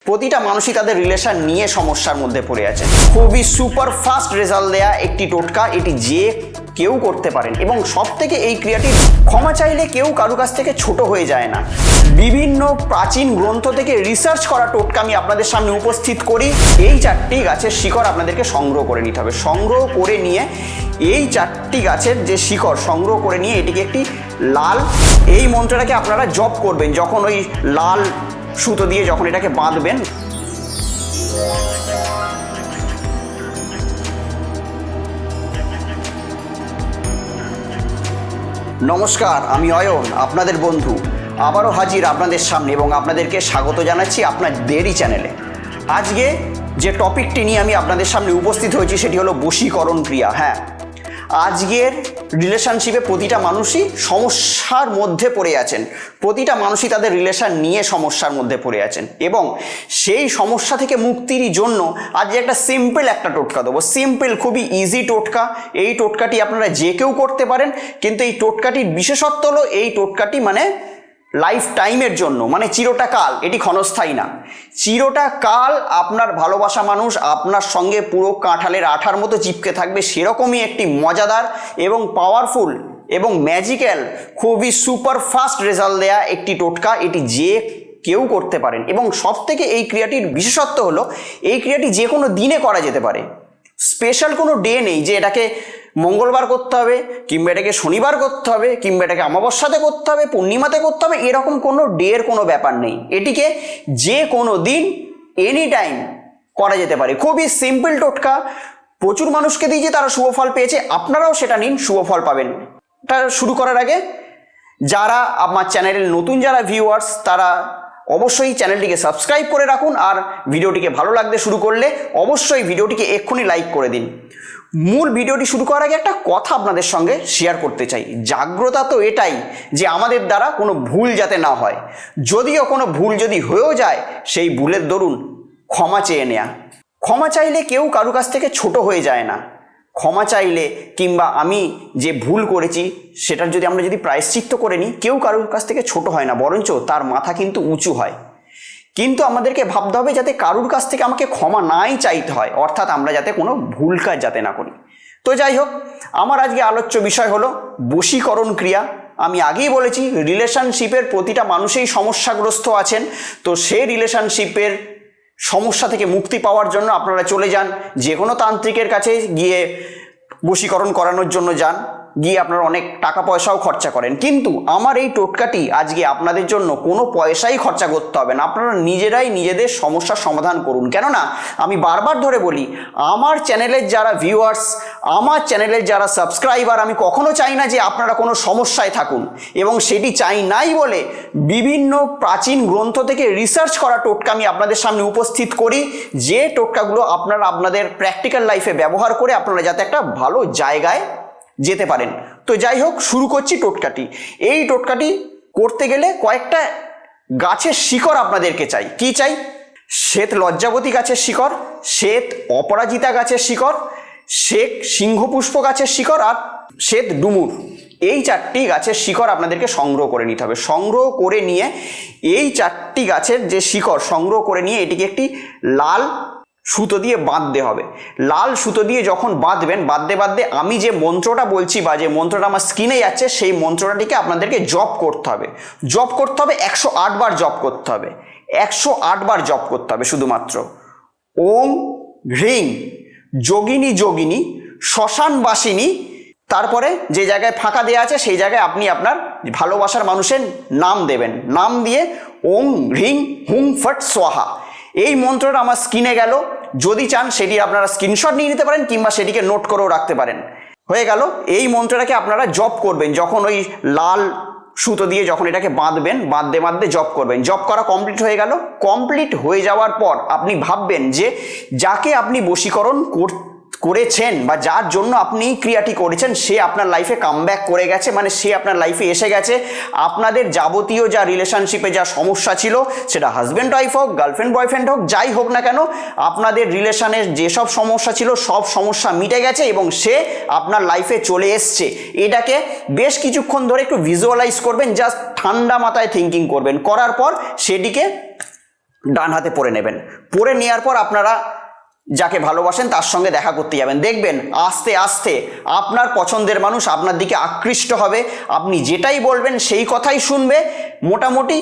প্রতিটা মানুষই তাদের রিলেশন নিয়ে সমস্যার মধ্যে পড়ে আছে। খুবই সুপার ফাস্ট রেজাল্ট দেয়া একটি টোটকা, এটি যে কেউ করতে পারেন এবং সব থেকে এই ক্রিয়াটি ক্ষমা চাইলে কেউ কারো কাছ থেকে ছোট হয়ে যায় না। বিভিন্ন প্রাচীন গ্রন্থ থেকে রিসার্চ করা টোটকা আমি আপনাদের সামনে উপস্থিত করি। এই চারটি গাছের শিকড় আপনাদেরকে সংগ্রহ করে নিতে হবে। সংগ্রহ করে নিয়ে এই চারটি গাছের যে শিকড় সংগ্রহ করে নিয়ে এটিকে একটি লাল, এই মন্ত্রটাকে আপনারা জপ করবেন যখন ওই লাল সুতো দিয়ে যখন এটাকে বাঁধবেন। নমস্কার, আমি অয়ন, আপনাদের বন্ধু, আবারও হাজির আপনাদের সামনে এবং আপনাদেরকে স্বাগত জানাচ্ছি আপনাদেরই চ্যানেলে। আজকে যে টপিকটি নিয়ে আমি আপনাদের সামনে উপস্থিত হয়েছি সেটি হলো বশীকরণ ক্রিয়া। হ্যাঁ, আজকের রিলেশনশিপে প্রতিটা মানুষই সমস্যার মধ্যে পড়ে আছেন। প্রতিটা মানুষই তাদের রিলেশন নিয়ে সমস্যার মধ্যে পড়ে আছেন এবং সেই সমস্যা থেকে মুক্তির জন্য আজকে একটা সিম্পল একটা টোটকা দেবো। সিম্পল, খুবই ইজি টোটকা। এই টোটকাটি আপনারা যে কেউ করতে পারেন, কিন্তু এই টোটকাটির বিশেষত্ব হলো এই টোটকাটি লাইফ টাইমের জন্য, চিরটা কাল, এটি ক্ষণস্থায়ী না। চিরটা কাল আপনার ভালোবাসা মানুষ আপনার সঙ্গে পুরো কাঁঠালের আঠার মতো চিপকে থাকবে, সেরকমই একটি মজাদার এবং পাওয়ারফুল এবং ম্যাজিক্যাল, খুবই সুপার ফাস্ট রেজাল্ট দেয়া একটি টোটকা, এটি যে কেউ করতে পারেন এবং সব থেকে এই ক্রিয়াটির বিশেষত্ব হলো এই ক্রিয়াটি যে কোনো দিনে করা যেতে পারে। স্পেশাল কোনো ডে নেই যে এটাকে মঙ্গলবার করতে হবে, কিংবা এটাকে শনিবার করতে হবে, কিংবা এটাকে অমাবস্যাতে করতে হবে, পূর্ণিমাতে করতে হবে, এরকম কোনো ডের কোনো ব্যাপার নেই। এটিকে যে কোনো দিন, এনি টাইম করা যেতে পারে। খুবই সিম্পল টোটকা, প্রচুর মানুষকে দিয়েছে, তারা শুভ ফল পেয়েছে, আপনারাও সেটা নিন, শুভ ফল পাবেন। এটা শুরু করার আগে যারা আমার চ্যানেলের নতুন যারা ভিউয়ার্স, তারা অবশ্যই চ্যানেলটিকে সাবস্ক্রাইব করে রাখুন, আর ভিডিওটিকে ভালো লাগতে শুরু করলে অবশ্যই ভিডিওটিকে এক্ষুনি লাইক করে দিন। মূল ভিডিওটি শুরু করার আগে একটা কথা আপনাদের সঙ্গে শেয়ার করতে চাই। জাগ্রতা তো এটাই যে আমাদের দ্বারা কোনো ভুল যাতে না হয়, যদিও কোনো ভুল যদি হয়েও যায় সেই ভুলের দরুন ক্ষমা চেয়ে নেয়া। ক্ষমা চাইলে কেউ কারো কাছ থেকে ছোট হয়ে যায় না। ক্ষমা চাইলে কিংবা আমি যে ভুল করেছি সেটার যদি আমরা প্রায়শ্চিত্ত করে নিই, কেউ কারোর কাছ থেকে ছোট হয় না, বরঞ্চ তার মাথা কিন্তু উঁচু হয়। কিন্তু আমাদেরকে ভাবতে হবে যাতে কারুর কাছ থেকে আমাকে ক্ষমা নাই চাইতে হয়, অর্থাৎ আমরা যাতে কোনো ভুল কাজ যাতে না করি। তো যাই হোক, আমার আজকে আলোচ্য বিষয় হলো বশীকরণ ক্রিয়া। আমি আগেই বলেছি রিলেশনশিপের প্রতিটা মানুষই সমস্যাগ্রস্ত আছেন। তো সেই রিলেশনশিপের সমস্যা থেকে মুক্তি পাওয়ার জন্য আপনারা চলে যান যে কোনো তান্ত্রিকের কাছে, গিয়ে বশীকরণ করানোর জন্য যান, গিয়ে আপনারা অনেক টাকা পয়সাও খরচা করেন। কিন্তু আমার এই টোটকাটি আজকে আপনাদের জন্য কোনো পয়সাই খরচা করতে হবে না, আপনারা নিজেরাই নিজেদের সমস্যার সমাধান করুন। কেননা আমি বারবার ধরে বলি, আমার চ্যানেলের যারা ভিউয়ার্স, আমার চ্যানেলের যারা সাবস্ক্রাইবার, আমি কখনো চাই না যে আপনারা কোনো সমস্যায় থাকুন, এবং সেটি চাই নাই বলে বিভিন্ন প্রাচীন গ্রন্থ থেকে রিসার্চ করা টোটকা আমি আপনাদের সামনে উপস্থিত করি, যে টোটকাগুলো আপনারা আপনাদের প্র্যাকটিক্যাল লাইফে ব্যবহার করে আপনারা যাতে একটা ভালো জায়গায় যেতে পারেন। তো যাই হোক, শুরু করছি টোটকাটি। এই টোটকাটি করতে গেলে কয়েকটা গাছের শিকড় আপনাদেরকে চাই। কি চাই? শ্বেত লজ্জাবতী গাছের শিকড়, শ্বেত অপরাজিতা গাছের শিকড়, শ্বেত সিংহপুষ্প গাছের শিকড়, আর শ্বেত ডুমুর। এই চারটি গাছের শিকড় আপনাদেরকে সংগ্রহ করে নিতে হবে। সংগ্রহ করে নিয়ে এই চারটি গাছের যে শিকড় সংগ্রহ করে নিয়ে এটিকে একটি লাল সুতো দিয়ে বাঁধতে হবে। লাল সুতো দিয়ে যখন বাঁধবেন, বাঁধতে আমি যে মন্ত্রটা বলছি বা যে মন্ত্রটা আমার স্ক্রিনে যাচ্ছে, সেই মন্ত্রটাকে আপনাদেরকে জপ করতে হবে। জপ করতে হবে 108 বার জপ করতে হবে। 108 বার জপ করতে হবে শুধুমাত্র। ওং হ্রিং যোগিনী যোগিনী শ্মশানবাসিনী, তারপরে যে জায়গায় ফাঁকা দেওয়া আছে সেই জায়গায় আপনি আপনার ভালোবাসার মানুষের নাম দেবেন। নাম দিয়ে ওং হ্রিং হুং ফট সোহা, এই মন্ত্রটা আমার স্ক্রিনে গেল। যদি চান সেটি আপনারা স্ক্রিনশট নিয়ে নিতে পারেন, কিংবা সেটিকে নোট করেও রাখতে পারেন। হয়ে গেল। এই মন্ত্রটাকে আপনারা জপ করবেন যখন ওই লাল সুতো দিয়ে যখন এটাকে বাঁধবেন, বাঁধতে জপ করবেন। জপ করা কমপ্লিট হয়ে গেল। কমপ্লিট হয়ে যাওয়ার পর আপনি ভাববেন যে যাকে আপনি বশীকরণ করেছেন বা যার জন্য আপনি ক্রিয়াটি করেছেন, সে আপনার লাইফে কামব্যাক করে গেছে, সে আপনার লাইফে এসে গেছে। আপনাদের যাবতীয় যা রিলেশনশিপে যা সমস্যা ছিল, সেটা হাজব্যান্ড ওয়াইফ হোক, গার্লফ্রেন্ড বয়ফ্রেন্ড হোক, যাই হোক না কেন, আপনাদের রিলেশনের যেসব সমস্যা ছিল সব সমস্যা মিটে গেছে এবং সে আপনার লাইফে চলে এসছে। এটাকে বেশ কিছুক্ষণ ধরে একটু ভিজুয়ালাইজ করবেন, জাস্ট ঠান্ডা মাথায় থিঙ্কিং করবেন। করার পর সেটিকে ডান হাতে পরে নেবেন। পরে নেওয়ার পর আপনারা যাকে ভালোবাসেন তার সঙ্গে দেখা করতে যাবেন। দেখবেন আস্তে আস্তে আপনার পছন্দের মানুষ আপনার দিকে আকৃষ্ট হবে, আপনি যেটাই বলবেন সেই কথাই শুনবে। মোটামুটি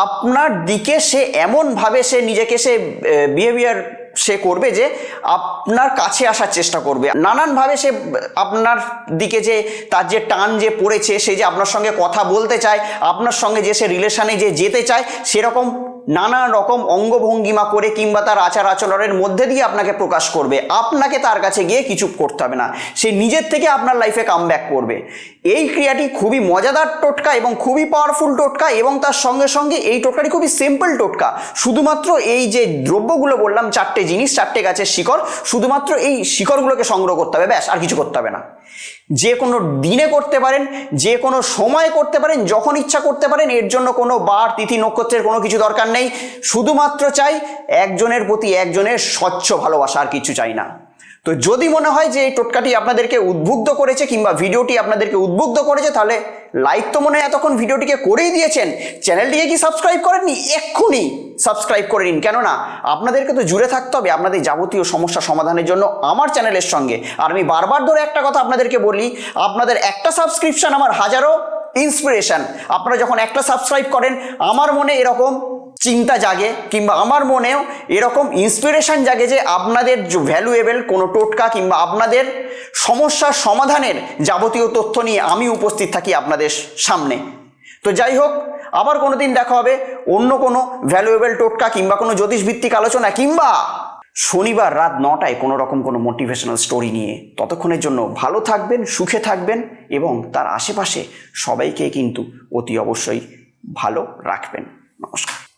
আপনার দিকে সে এমনভাবে সে নিজেকে সে বিহেভিয়ার সে করবে যে আপনার কাছে আসার চেষ্টা করবে। নানানভাবে সে আপনার দিকে যে তার যে টান যে পড়েছে, সে যে আপনার সঙ্গে কথা বলতে চায়, আপনার সঙ্গে যে সে রিলেশনে যে যেতে চায়, সেরকম নানা রকম অঙ্গভঙ্গিমা করে কিংবা তার আচার আচরণের মধ্যে দিয়ে আপনাকে প্রকাশ করবে। আপনাকে তার কাছে গিয়ে কিছু করতে হবে না, সে নিজের থেকে আপনার লাইফে কামব্যাক করবে। এই ক্রিয়াটি খুবই মজাদার টোটকা এবং খুবই পাওয়ারফুল টোটকা, এবং তার সঙ্গে সঙ্গে এই টোটকাটি খুবই সিম্পল টোটকা। শুধুমাত্র এই যে দ্রব্যগুলো বললাম, 4টে জিনিস, 4টে গাছের শিকড়, শুধুমাত্র এই শিকড়গুলোকে সংগ্রহ করতে হবে, ব্যাস, আর কিছু করতে হবে না। যে কোনো দিনে করতে পারেন, যে কোনো সময় করতে পারেন, যখন ইচ্ছা করতে পারেন। এর জন্য কোনো বার তিথি নক্ষত্রের কোনো কিছু দরকার নেই। শুধুমাত্র চাই একজনের প্রতি একজনের স্বচ্ছ ভালোবাসা, আর কিছু চাই না। তো যদি মনে হয় যে এই টোটকাটি আপনাদেরকে উদ্বুদ্ধ করেছে কিংবা ভিডিওটি আপনাদেরকে উদ্বুদ্ধ করেছে, তাহলে লাইক তো মনে হয় এতক্ষণ ভিডিওটিকে করেই দিয়েছেন। চ্যানেলটিকে কি সাবস্ক্রাইব করেননি? এক্ষুনি সাবস্ক্রাইব করে নিন। কেননা আপনাদেরকে তো জুড়ে থাকতে হবে আপনাদের যাবতীয় সমস্যা সমাধানের জন্য আমার চ্যানেলের সঙ্গে। আর আমি বারবার ধরে একটা কথা আপনাদেরকে বলি, আপনাদের একটা সাবস্ক্রিপশন আমার হাজারো ইন্সপিরেশন। আপনারা যখন একটা সাবস্ক্রাইব করেন, আমার মনে এরকম চিন্তা জাগে কিংবা আমার মনেও এরকম ইন্সপিরেশন জাগে যে আপনাদের ভ্যালুয়েবল কোনো টোটকা কিংবা আপনাদের সমস্যার সমাধানের যাবতীয় তথ্য নিয়ে আমি উপস্থিত থাকি আপনাদের সামনে। তো যাই হোক, আবার কোনো দিন দেখা হবে অন্য কোনো ভ্যালুয়েবল টোটকা কিংবা কোনো জ্যোতিষভিত্তিক আলোচনা কিংবা শনিবার রাত 9টায় কোনো রকম কোনো মোটিভেশনাল স্টোরি নিয়ে। ততক্ষণের জন্য ভালো থাকবেন, সুখে থাকবেন এবং তার আশেপাশে সবাইকে কিন্তু অতি অবশ্যই ভালো রাখবেন। নমস্কার।